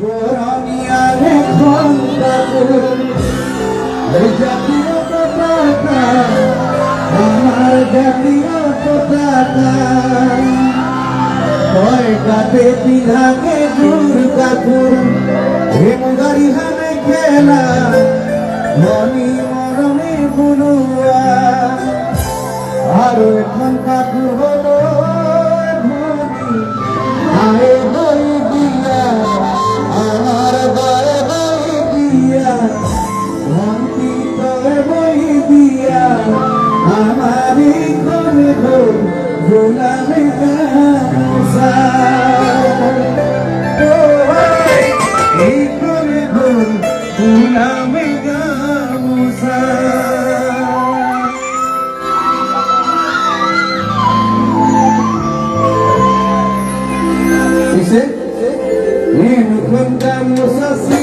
বরণিয়ারে খন্দাপুর জাতীয় পতাকা আমার জাতীয় পতাকা কয়টাতে পিধাকে দুর্গাপুর হেমগাড়ি হামে খেলা মনি মরমে বুলুয়া আর এখন কাকু হলো ভূমি আয়ে বই দিয়া আমার গায়ে বই দিয়া মন্ত্রী তবে বই দিয়া আমারই করে গোলামে গামছা এই করে গোলামে গামছা Ini bukan kamu sasi